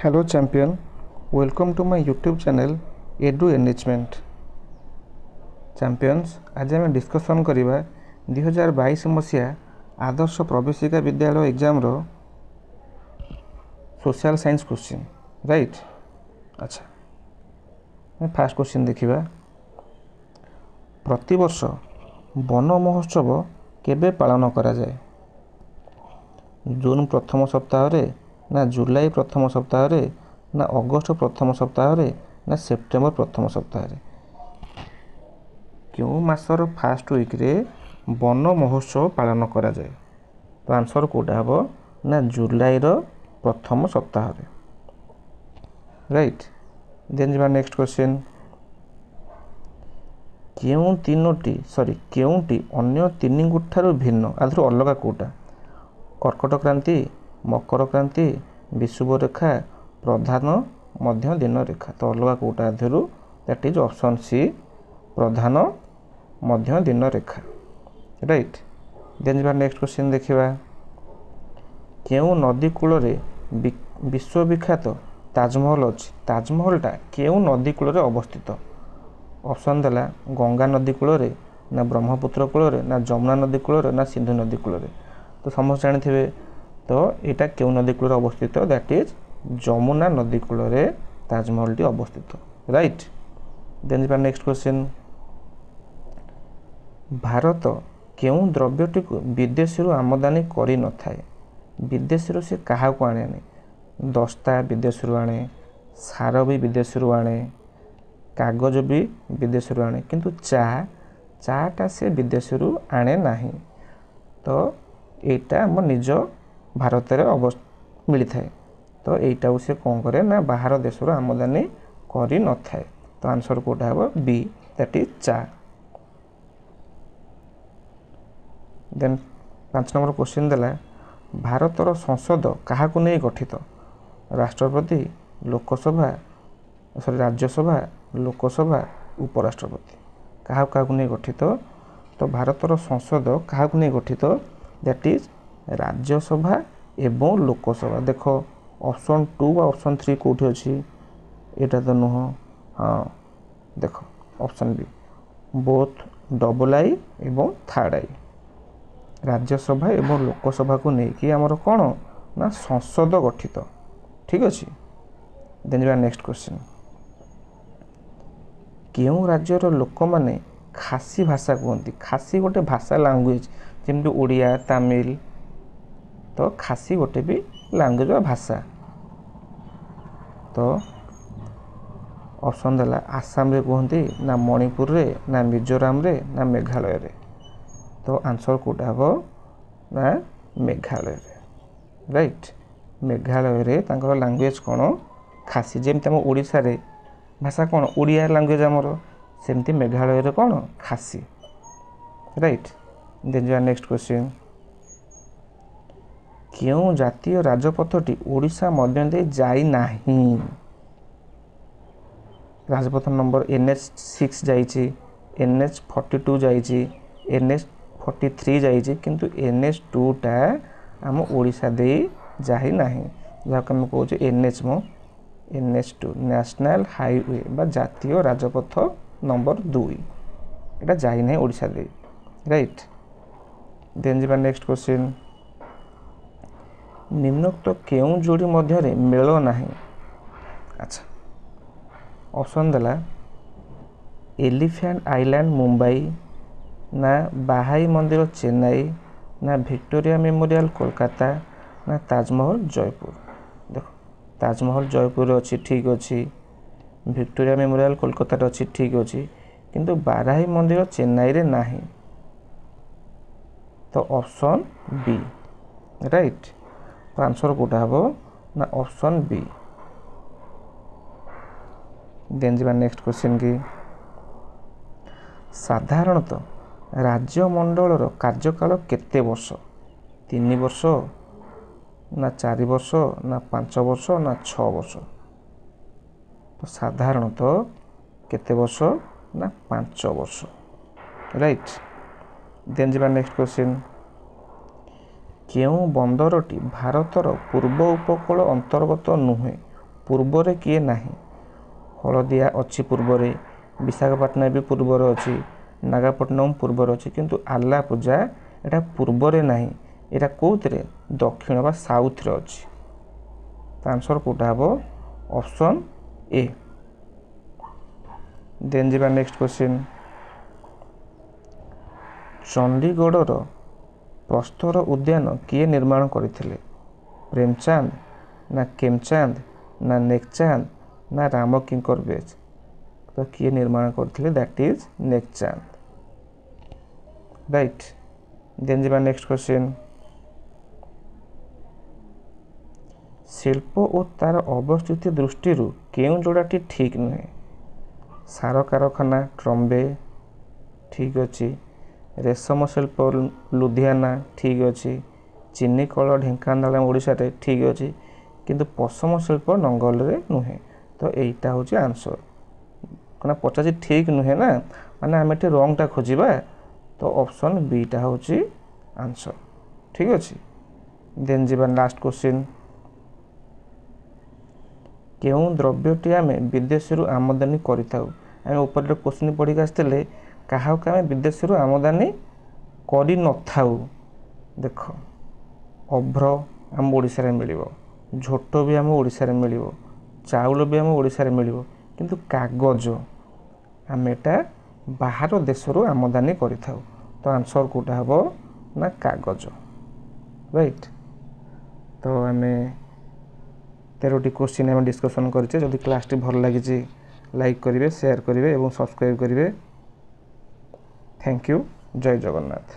Hello champion, welcome to my YouTube channel Edu Enrichment. Champions, आज आम discussion करिबा 2022 मसिया आदर्श प्रवेशिका विद्यालय एग्जाम रो सोशल साइंस क्वेश्चन राइट। अच्छा फर्स्ट क्वेश्चन देखिबा। प्रति वर्ष वन महोत्सव केबे पालन करा जाए? जून प्रथम सप्ताह रे ना जुलाई प्रथम सप्ताह रे ना अगस्त प्रथम सप्ताह रे ना सेप्टेम्बर प्रथम सप्ताह रे? क्यों मासर फास्ट वीक रे वन महोत्सव पालन करा जाए? तो आंसर कोटा हबो ना जुलाई रो प्रथम सप्ताह रे राइट। देन जिबा नेक्स्ट क्वेश्चन। केउंटी अन्य तीन गुठारु भिन्न आधुर अलगा कोटा? कर्कट क्रांति, मकर क्रांति, विषुव रेखा, प्रधान मध्य दिन रेखा। तो अलगा कोटा आधुरु दैट इज ऑप्शन सी प्रधान मध्य दिन रेखा राइट। देन जिबा नेक्स्ट क्वेश्चन देखिबा। केउ नदी कूल रे विश्व विख्यात ताजमहल अछि? ताजमहलटा केउ नदी कूल रे अवस्थित? ऑप्शन देला गंगा नदी कूल रे ना ब्रह्मपुत्र कूल रे ना जमुना नदी कूल रे ना सिंधु नदी कूल रे? तो समस्त जानिथिबे तो एटा केउ नदी कूल रे अवस्थित दैट इज जमुना नदी कूल रे ताजमहल टी अवस्थित राइट। देन जिबा नेक्स्ट क्वेश्चन। भारत केउ द्रव्यटी को विदेश रु आमदानी करि न थाए? विदेश रु से काहा को आने नहीं? दस्ता विदेश रु आने, सार भी विदेश रु आने, कागज भी विदेश रु आने, किंतु चाटा से विदेश रु आने नहीं। तो एटा हम निज भारत रे मिली थाए। तो एटा से कौन करे ना बाहर देश रु आमदानी करि न थाए। तो आंसर कोटा हबो बी दैट इज चा। देन 5 नंबर क्वेश्चन देला। भारतर संसद काहा को नहीं गठित? राष्ट्रपति, लोकसभा राज्यसभा, लोकसभा, उपराष्ट्रपति। काहा को नहीं गठित? तो भारतर संसद काहा को नहीं गठित दैट इज राज्यसभा एवं लोकसभा। देखो ऑप्शन 2 और ऑप्शन 3 कोठी अछि? एटा तो नुह। हाँ देखो option B both double eye एवं थर्ड आई। राज्यसभा एवं लोकसभा को नहीं आमर कौन ना संसद गठित ठीक अच्छे। देन जा नेक्स्ट क्वेश्चन। केउ राज्यर लोक माने खासी भाषा कहती? खासी गोटे भाषा लैंग्वेज जमी ओडिया, तमिल। तो खासी गोटे भी लैंग्वेज भाषा। तो ऑप्शन देला आसाम रे कहती ना मणिपुर रे ना मिजोराम रे ना मेघालय रे? तो आंसर कोटा हबो ना मेघालय रे राइट। मेघालय रे तांकर लैंग्वेज कोन खासी। जेमते हम ओडिसा रे भाषा कोन ओडिया लैंग्वेज हमरो, सेमती मेघालय रे कोन खासी राइट। देन जो नेक्स्ट क्वेश्चन। केउ जातीय राजपथटी ओडिशा मध्य दे जाई नाही? राजपथ नंबर NH6 जाइछि, NH42 जाइछि, NH43 जाइछि, किंतु NH2 टा हम ओडिशा दे जाई नाही। जाक हम कहू NH2 नेशनल हाईवे बा जातीय राजपथ नंबर 2 एटा जाई नाही ओडिशा दे राइट। देन जिबा नेक्स्ट क्वेश्चन। निम्नोक्त केउ जोड़ी मध्य रे मेल नाही? अच्छा ऑप्शन देला एलिफेंट आइलैंड मुंबई, ना बाहाई मंदिर चेन्नई, ना विक्टोरिया मेमोरियल कोलकाता, ना ताजमहल जयपुर। देखो ताजमहल जयपुर अच्छी ठीक अच्छी, विक्टोरिया मेमोरियल कोलकाता अच्छी ठीक अच्छी, किंतु बाराही मंदिर चेन्नई रे नाही। तो ऑप्शन बी राइट। तो आंसर कोटा हबो ना ऑप्शन बी। देन जिबा नेक्स्ट क्वेश्चन की। साधारणतः राज्य मंडल कार्यकाल केते वर्ष? 3 वर्ष ना 4 वर्ष ना 5 वर्ष ना 6 वर्ष? तो साधारणतः केते वर्ष ना 5 वर्ष राइट। देन जिबा नेक्स्ट क्वेश्चन। केउ बंदरटी भारतर पूर्व उपकूल अंतर्गत नुहे ପୂର୍ବରେ କିଏ ନାହିଁ? ହଳଦିଆ ଅଛି ପୂର୍ବରେ, ବିଶାଖାପାଟଣା ବି ପୂର୍ବରେ ଅଛି, ନାଗାପଟ୍ଟନମ ପୂର୍ବରେ ଅଛି, କିନ୍ତୁ ଆଲାପୂଜା ଏଟା ପୂର୍ବରେ ନାହିଁ, ଏଟା କେଉଁଥିରେ ଦକ୍ଷିଣ ବା ସାଉଥରେ ଅଛି। ତ ଆନ୍ସର କେଉଁଟା ହେବ? Option A. ଦେନ୍ ଯିବା ନେକ୍ସଟ କ୍ୱେଶ୍ଚିନ୍। ଚଣ୍ଡିଗଡ଼ର ପ୍ରସ୍ତର ଉଦ୍ୟାନ କିଏ ନିର୍ମାଣ କରିଥିଲେ? ପ୍ରେମଚାନ୍ଦ ନା ଖେମଚାନ୍ଦ ନା ନେକଚାନ୍ଦ ନା ରାମକିଙ୍କର ବେଜ? ତ କିଏ ନିର୍ମାଣ କରିଥିଲେ? That is Nekchand, right. Then ଯିବା ନେକ୍ସଟ କ୍ୱେଶ୍ଚିନ୍। ଶିଳ୍ପ ଓ ତାର ଅବସ୍ଥିତି ଦୃଷ୍ଟିରୁ କେଉଁ ଯୋଡ଼ାଟି ଠିକ୍ ନୁହେଁ? ସାର କାରଖାନା ଟ୍ରମ୍ବେ, ଠିକ୍ ଅଛି। ରେଶମ ଶିଳ୍ପ ଲୁଧିଆନା, ଠିକ୍ ଅଛି। ଚିନି କଳ ଢେଙ୍କାନାଳ ଓଡ଼ିଶାରେ, ଠିକ୍ ଅଛି, କିନ୍ତୁ ପଶମ ଶିଳ୍ପ ନଙ୍ଗଲରେ ନୁହେଁ। ତ ଏଇଟା ହେଉଛି ଆନ୍ସର। କାରଣ ପଚାରିଛି ଠିକ୍ ନୁହେଁ ନା, ମାନେ ଆମେ ଏଠି ରଙ୍ଗଟା ଖୋଜିବା, ତ ଅପସନ୍ ବିଟା ହେଉଛି ଆନ୍ସର, ଠିକ୍ ଅଛି। ଦେନ୍ ଯିବା ଲାଷ୍ଟ କ୍ୱେଶ୍ଚିନ୍। କେଉଁ ଦ୍ରବ୍ୟଟି ଆମେ ବିଦେଶରୁ ଆମଦାନୀ କରିଥାଉ? ଆମେ ଉପରେ କ୍ୱେଶ୍ଚିନ୍ ପଢ଼ିକି ଆସିଥିଲେ କାହାକୁ ଆମେ ବିଦେଶରୁ ଆମଦାନୀ କରିନଥାଉ। ଦେଖ, ଅଭ୍ର ଆମ ଓଡ଼ିଶାରେ ମିଳିବ, ଝୋଟ ବି ଆମ ଓଡ଼ିଶାରେ ମିଳିବ, ଚାଉଳ ବି ଆମ ଓଡ଼ିଶାରେ ମିଳିବ, କିନ୍ତୁ କାଗଜ ଆମେ ଏଟା ବାହାର ଦେଶରୁ ଆମଦାନୀ କରିଥାଉ। ତ ଆନ୍ସର କେଉଁଟା ହେବ? ନା କାଗଜ, ରାଇଟ୍। ତ ଆମେ 13ଟି କ୍ୱେଶ୍ଚିନ୍ ଆମେ ଡିସ୍କସନ୍ କରିଛେ। ଯଦି କ୍ଲାସ୍ଟି ଭଲ ଲାଗିଛି ଲାଇକ୍ କରିବେ, ସେୟାର କରିବେ ଏବଂ ସବସ୍କ୍ରାଇବ୍ କରିବେ। Thank you. ଜୟ ଜଗନ୍ନାଥ।